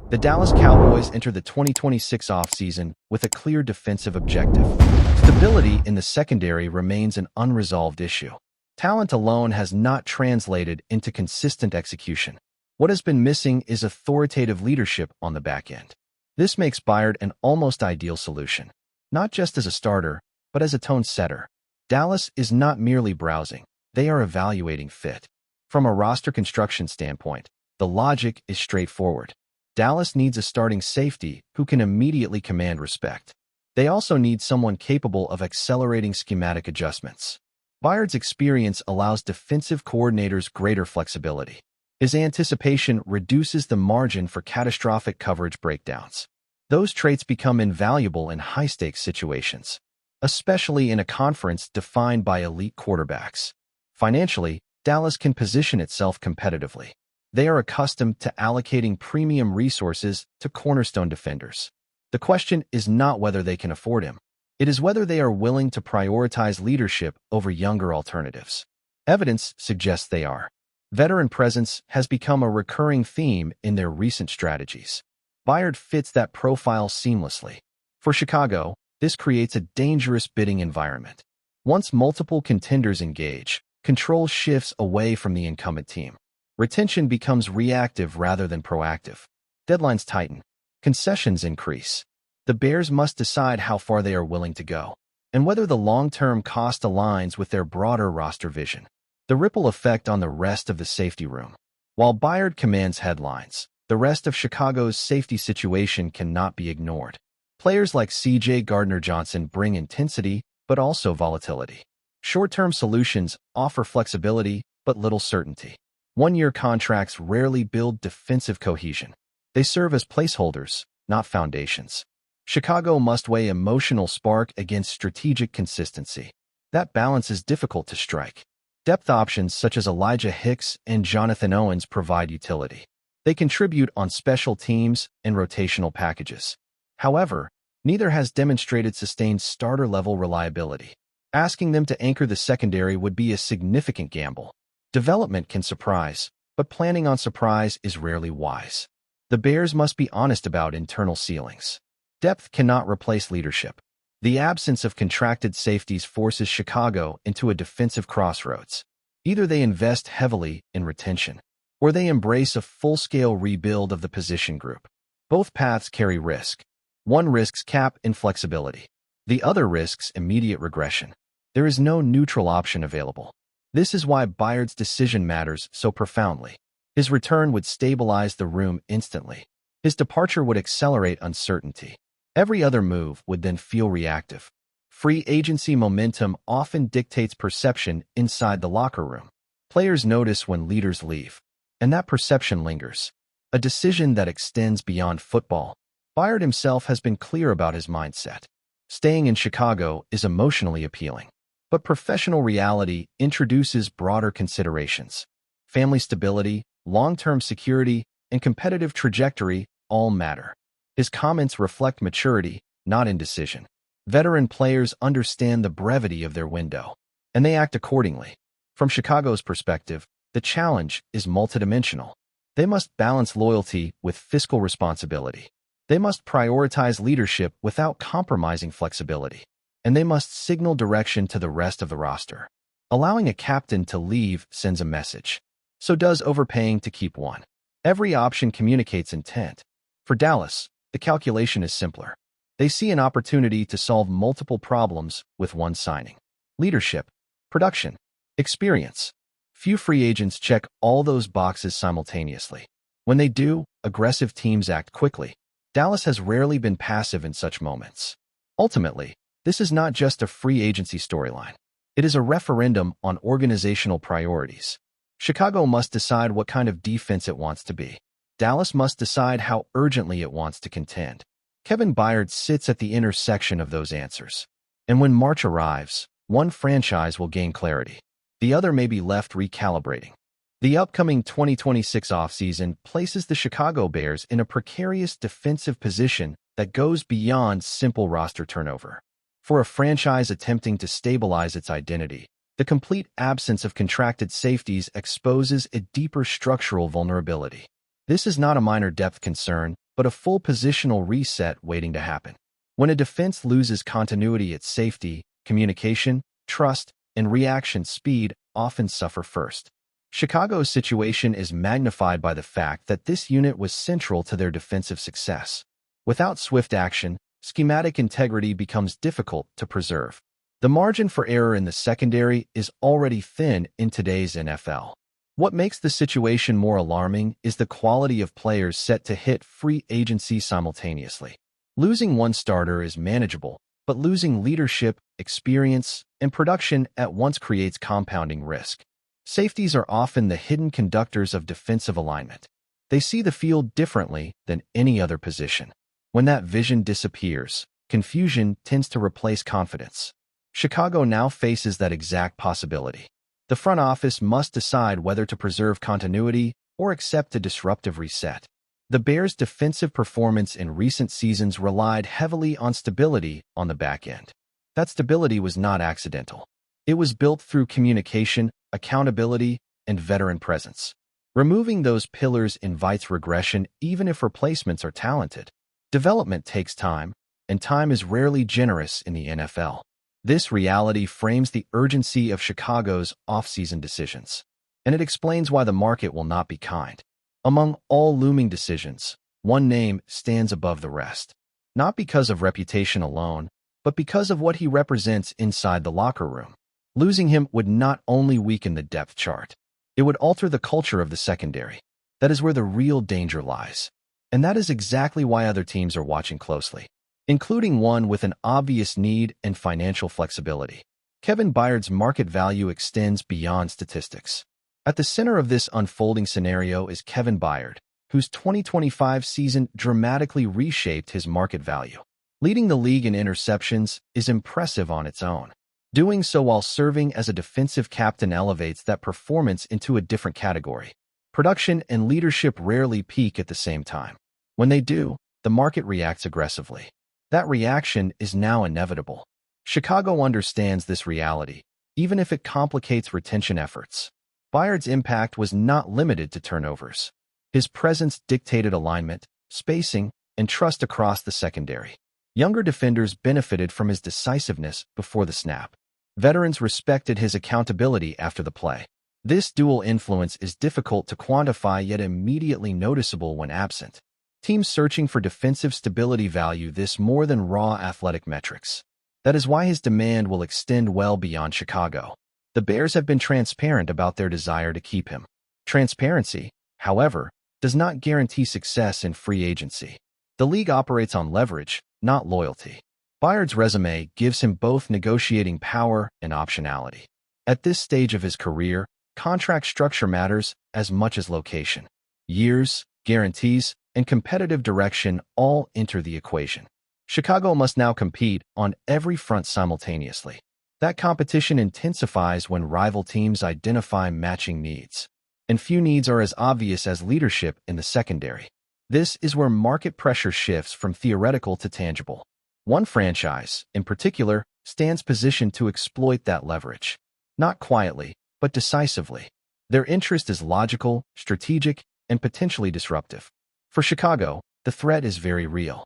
The Dallas Cowboys enter the 2026 offseason with a clear defensive objective. Stability in the secondary remains an unresolved issue. Talent alone has not translated into consistent execution. What has been missing is authoritative leadership on the back end. This makes Byard an almost ideal solution, not just as a starter, but as a tone setter. Dallas is not merely browsing, they are evaluating fit. From a roster construction standpoint, the logic is straightforward. Dallas needs a starting safety who can immediately command respect. They also need someone capable of accelerating schematic adjustments. Byard's experience allows defensive coordinators greater flexibility. His anticipation reduces the margin for catastrophic coverage breakdowns. Those traits become invaluable in high-stakes situations, especially in a conference defined by elite quarterbacks. Financially, Dallas can position itself competitively. They are accustomed to allocating premium resources to cornerstone defenders. The question is not whether they can afford him. It is whether they are willing to prioritize leadership over younger alternatives. Evidence suggests they are. Veteran presence has become a recurring theme in their recent strategies. Byard fits that profile seamlessly. For Chicago, this creates a dangerous bidding environment. Once multiple contenders engage, control shifts away from the incumbent team. Retention becomes reactive rather than proactive. Deadlines tighten. Concessions increase. The Bears must decide how far they are willing to go, and whether the long-term cost aligns with their broader roster vision. The ripple effect on the rest of the safety room. While Byard commands headlines, the rest of Chicago's safety situation cannot be ignored. Players like C.J. Gardner-Johnson bring intensity, but also volatility. Short-term solutions offer flexibility, but little certainty. One-year contracts rarely build defensive cohesion. They serve as placeholders, not foundations. Chicago must weigh emotional spark against strategic consistency. That balance is difficult to strike. Depth options such as Elijah Hicks and Jonathan Owens provide utility. They contribute on special teams and rotational packages. However, neither has demonstrated sustained starter-level reliability. Asking them to anchor the secondary would be a significant gamble. Development can surprise, but planning on surprise is rarely wise. The Bears must be honest about internal ceilings. Depth cannot replace leadership. The absence of contracted safeties forces Chicago into a defensive crossroads. Either they invest heavily in retention, or they embrace a full-scale rebuild of the position group. Both paths carry risk. One risks cap inflexibility. The other risks immediate regression. There is no neutral option available. This is why Byard's decision matters so profoundly. His return would stabilize the room instantly. His departure would accelerate uncertainty. Every other move would then feel reactive. Free agency momentum often dictates perception inside the locker room. Players notice when leaders leave, and that perception lingers. A decision that extends beyond football. Byard himself has been clear about his mindset. Staying in Chicago is emotionally appealing. But professional reality introduces broader considerations. Family stability, long-term security, and competitive trajectory all matter. His comments reflect maturity, not indecision. Veteran players understand the brevity of their window, and they act accordingly. From Chicago's perspective, the challenge is multidimensional. They must balance loyalty with fiscal responsibility. They must prioritize leadership without compromising flexibility. And they must signal direction to the rest of the roster. Allowing a captain to leave sends a message. So does overpaying to keep one. Every option communicates intent. For Dallas, the calculation is simpler. They see an opportunity to solve multiple problems with one signing. Leadership, production, experience. Few free agents check all those boxes simultaneously. When they do, aggressive teams act quickly. Dallas has rarely been passive in such moments. Ultimately, this is not just a free agency storyline. It is a referendum on organizational priorities. Chicago must decide what kind of defense it wants to be. Dallas must decide how urgently it wants to contend. Kevin Byard sits at the intersection of those answers. And when March arrives, one franchise will gain clarity. The other may be left recalibrating. The upcoming 2026 offseason places the Chicago Bears in a precarious defensive position that goes beyond simple roster turnover. For a franchise attempting to stabilize its identity, the complete absence of contracted safeties exposes a deeper structural vulnerability. This is not a minor depth concern, but a full positional reset waiting to happen. When a defense loses continuity, its safety, communication, trust, and reaction speed often suffer first. Chicago's situation is magnified by the fact that this unit was central to their defensive success. Without swift action, schematic integrity becomes difficult to preserve. The margin for error in the secondary is already thin in today's NFL. What makes the situation more alarming is the quality of players set to hit free agency simultaneously. Losing one starter is manageable, but losing leadership, experience, and production at once creates compounding risk. Safeties are often the hidden conductors of defensive alignment. They see the field differently than any other position. When that vision disappears, confusion tends to replace confidence. Chicago now faces that exact possibility. The front office must decide whether to preserve continuity or accept a disruptive reset. The Bears' defensive performance in recent seasons relied heavily on stability on the back end. That stability was not accidental. It was built through communication, accountability, and veteran presence. Removing those pillars invites regression even if replacements are talented. Development takes time, and time is rarely generous in the NFL. This reality frames the urgency of Chicago's offseason decisions, and it explains why the market will not be kind. Among all looming decisions, one name stands above the rest, not because of reputation alone, but because of what he represents inside the locker room. Losing him would not only weaken the depth chart, it would alter the culture of the secondary. That is where the real danger lies, and that is exactly why other teams are watching closely, including one with an obvious need and financial flexibility. Kevin Byard's market value extends beyond statistics. At the center of this unfolding scenario is Kevin Byard, whose 2025 season dramatically reshaped his market value. Leading the league in interceptions is impressive on its own. Doing so while serving as a defensive captain elevates that performance into a different category. Production and leadership rarely peak at the same time. When they do, the market reacts aggressively. That reaction is now inevitable. Chicago understands this reality, even if it complicates retention efforts. Byard's impact was not limited to turnovers. His presence dictated alignment, spacing, and trust across the secondary. Younger defenders benefited from his decisiveness before the snap. Veterans respected his accountability after the play. This dual influence is difficult to quantify yet immediately noticeable when absent. Teams searching for defensive stability value this more than raw athletic metrics. That is why his demand will extend well beyond Chicago. The Bears have been transparent about their desire to keep him. Transparency, however, does not guarantee success in free agency. The league operates on leverage, not loyalty. Byard's resume gives him both negotiating power and optionality. At this stage of his career, contract structure matters as much as location. Years, guarantees, and competitive direction all enter the equation. Chicago must now compete on every front simultaneously. That competition intensifies when rival teams identify matching needs. And few needs are as obvious as leadership in the secondary. This is where market pressure shifts from theoretical to tangible. One franchise, in particular, stands positioned to exploit that leverage. Not quietly, but decisively. Their interest is logical, strategic, and potentially disruptive. For Chicago, the threat is very real.